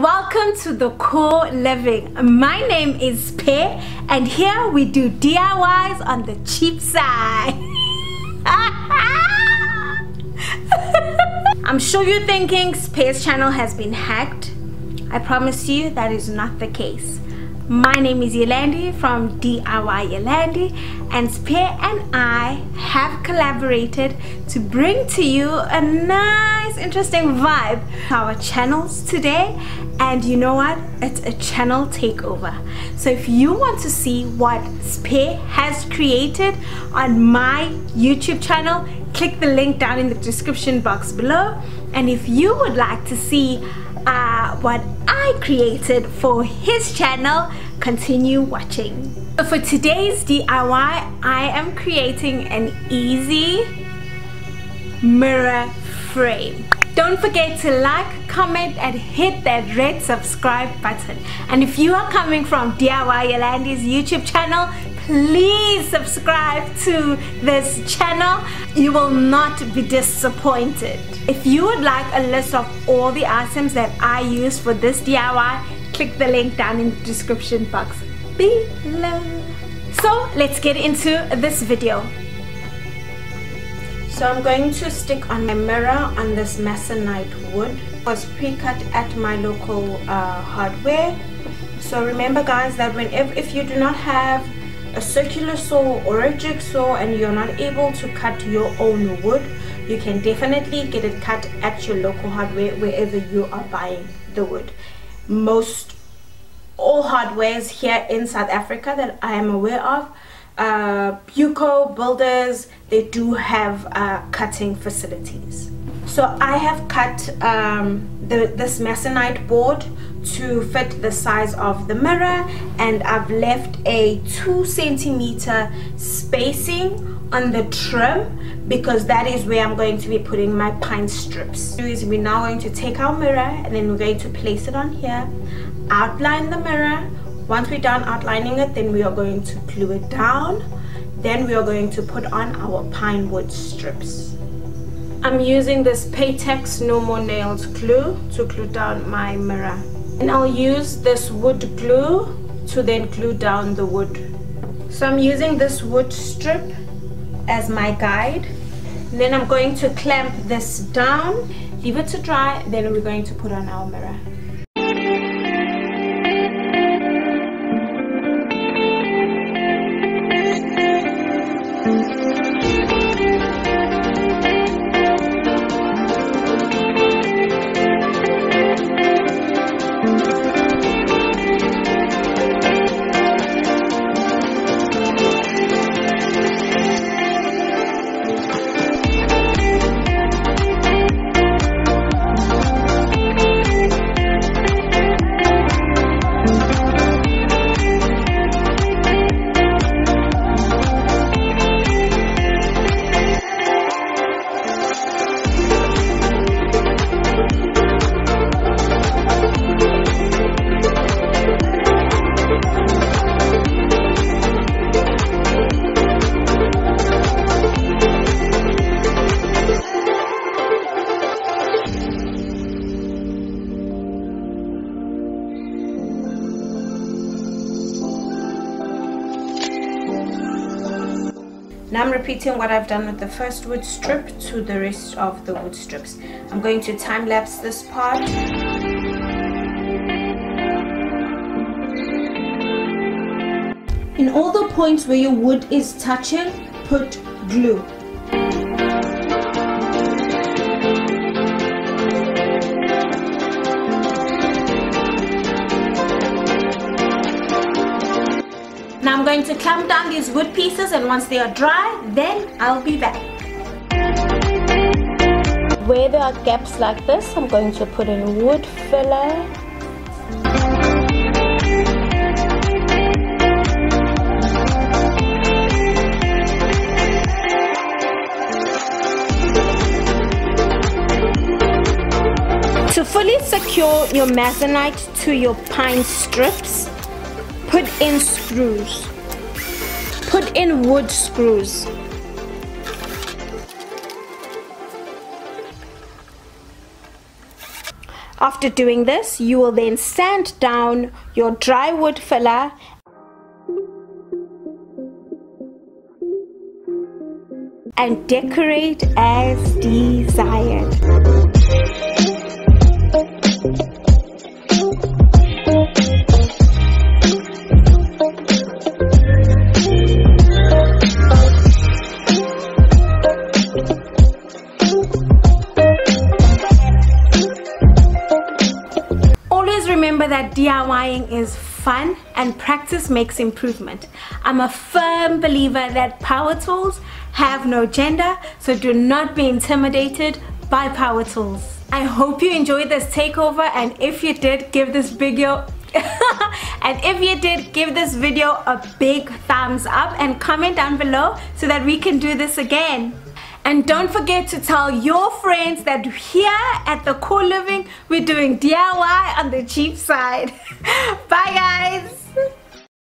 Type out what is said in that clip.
welcome to the Core Living. My name is Pe, and here we do DIYs on the cheap side. I'm sure you're thinking Pe's channel has been hacked. I promise you that is not the case. My name is Yolandi from DIY Yolandi, and Pe and I have collaborated to bring to you a nice, interesting vibe to our channels today. And you know what? It's a channel takeover. So if you want to see what Pe has created on my YouTube channel, click the link down in the description box below. And if you would like to see what I created for his channel, continue watching. So for today's DIY, I am creating an easy mirror frame. Don't forget to like, comment, and hit that red subscribe button. And if you are coming from DIY Yolandi's YouTube channel, please subscribe to this channel. You will not be disappointed. If you would like a list of all the items that I use for this DIY, click the link down in the description box below. So let's get into this video. So I'm going to stick on my mirror on this masonite wood. It was pre-cut at my local hardware. So remember guys that if you do not have a circular saw or a jigsaw and you're not able to cut your own wood, you can definitely get it cut at your local hardware wherever you are buying the wood. All hardwares here in South Africa that I am aware of, Buco builders, they do have cutting facilities. So I have cut this masonite board to fit the size of the mirror, and I've left a 2 centimeter spacing on the trim because that is where I'm going to be putting my pine strips. We're now going to take our mirror and then we're going to place it on here, outline the mirror. Once we're done outlining it, then we are going to glue it down. Then we are going to put on our pine wood strips. I'm using this Paytex No More Nails glue to glue down my mirror. And I'll use this wood glue to then glue down the wood. So I'm using this wood strip as my guide. And then I'm going to clamp this down, leave it to dry, then we're going to put on our mirror. Now I'm repeating what I've done with the first wood strip to the rest of the wood strips. I'm going to time lapse this part. In all the points where your wood is touching, put glue. Now I'm going to clamp down these wood pieces, and once they are dry, then I'll be back. Where there are gaps like this, I'm going to put in wood filler. To fully secure your masonite to your pine strips, put in screws. Put in wood screws. After doing this, you will then sand down your dry wood filler and decorate as desired. Always remember that DIYing is fun and practice makes improvement. I'm a firm believer that power tools have no gender, so do not be intimidated by power tools. I hope you enjoyed this takeover, and if you did, give this video a big thumbs up and comment down below so that we can do this again. And don't forget to tell your friends that here at the Core Living we're doing DIY on the cheap side. Bye guys.